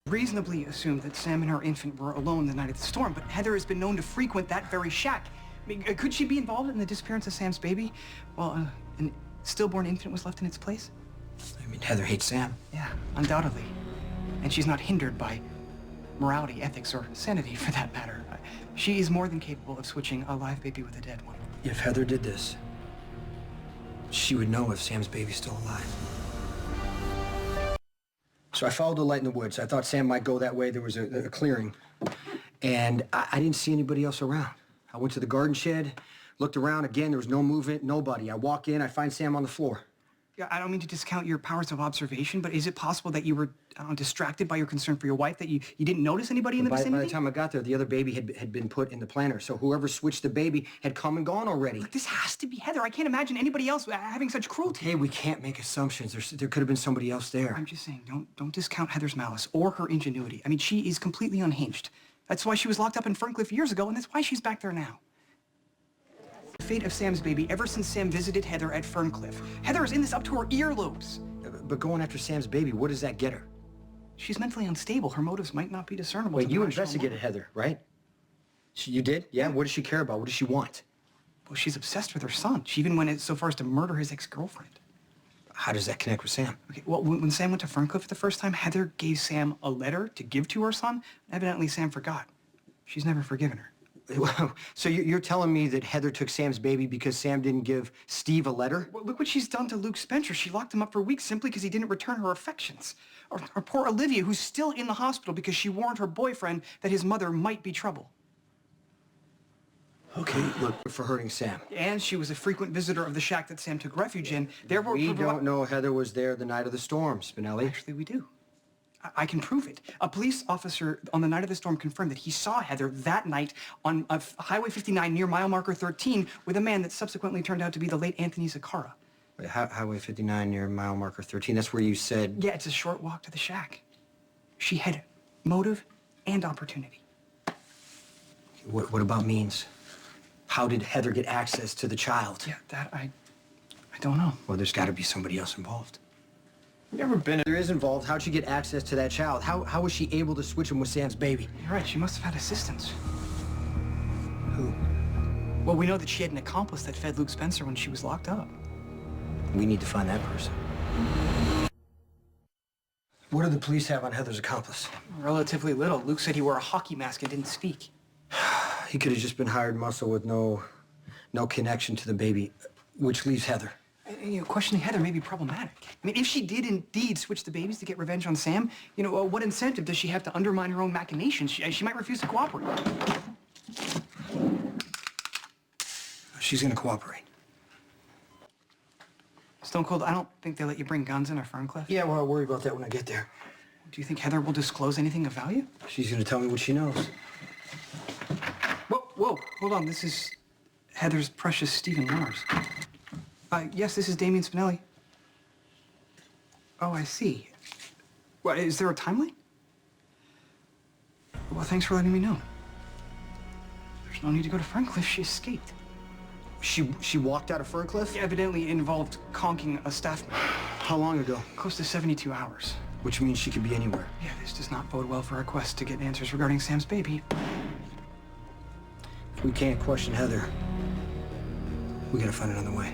Reasonably assumed that Sam and her infant were alone the night of the storm, but Heather has been known to frequent that very shack. I mean, could she be involved in the disappearance of Sam's baby while an stillborn infant was left in its place? I mean, Heather hates Sam. Yeah, undoubtedly. And she's not hindered by morality, ethics, or sanity, for that matter. She is more than capable of switching a live baby with a dead one. If Heather did this, she would know if Sam's baby's still alive. So I followed the light in the woods. I thought Sam might go that way. There was a clearing. And I didn't see anybody else around. I went to the garden shed, looked around again. There was no movement, nobody. I walk in, I find Sam on the floor. Yeah, I don't mean to discount your powers of observation, but is it possible that you were distracted by your concern for your wife, that you didn't notice anybody in the vicinity? By the time I got there, the other baby had been put in the planter, so whoever switched the baby had come and gone already. Look, this has to be Heather. I can't imagine anybody else having such cruelty. Hey, we can't make assumptions. There could have been somebody else there. I'm just saying, don't discount Heather's malice or her ingenuity. I mean, she is completely unhinged. That's why she was locked up in Ferncliff years ago, and that's why she's back there now. The fate of Sam's baby ever since Sam visited Heather at Ferncliff. Heather is in this up to her earlobes. But going after Sam's baby, what does that get her? She's mentally unstable. Her motives might not be discernible. Wait, you investigated Heather, right? You did? Yeah? What does she care about? What does she want? Well, she's obsessed with her son. She even went so far as to murder his ex-girlfriend. How does that connect with Sam? Okay, well, when Sam went to Ferncliff the first time, Heather gave Sam a letter to give to her son. Evidently, Sam forgot. She's never forgiven her. So you're telling me that Heather took Sam's baby because Sam didn't give Steve a letter? Well, look what she's done to Luke Spencer. She locked him up for weeks simply because he didn't return her affections. Or poor Olivia, who's still in the hospital because she warned her boyfriend that his mother might be trouble. Okay, look, for hurting Sam. And she was a frequent visitor of the shack that Sam took refuge in. Therefore, we don't know Heather was there the night of the storm, Spinelli. Actually, we do. I can prove it. A police officer on the night of the storm confirmed that he saw Heather that night on Highway 59 near mile marker 13 with a man that subsequently turned out to be the late Anthony Zakara. Wait, Highway 59 near mile marker 13, that's where you said... Yeah, it's a short walk to the shack. She had motive and opportunity. What about means? How did Heather get access to the child? Yeah, that I don't know. Well, there's got to be somebody else involved. Never been. There is involved. How'd she get access to that child? How was she able to switch him with Sam's baby? You're right. She must have had assistance. Who? Well, we know that she had an accomplice that fed Luke Spencer when she was locked up. We need to find that person. What do the police have on Heather's accomplice? Relatively little. Luke said he wore a hockey mask and didn't speak. He could have just been hired muscle with no connection to the baby, which leaves Heather. You know, questioning Heather may be problematic. I mean, if she did indeed switch the babies to get revenge on Sam, you know, what incentive does she have to undermine her own machinations? She might refuse to cooperate. She's gonna cooperate. Stone Cold, I don't think they let you bring guns in a Ferncliff. Yeah, well, I'll worry about that when I get there. Do you think Heather will disclose anything of value? She's gonna tell me what she knows. Whoa, hold on. This is Heather's precious Stephen Mars. Yes, this is Damien Spinelli. Oh, I see. What, is there a timeline? Well, thanks for letting me know. There's no need to go to Ferncliff. She escaped. She walked out of Ferncliff? Yeah, evidently involved conking a staff member. How long ago? Close to 72 hours. Which means she could be anywhere. Yeah, this does not bode well for our quest to get answers regarding Sam's baby. If we can't question Heather, we gotta find another way.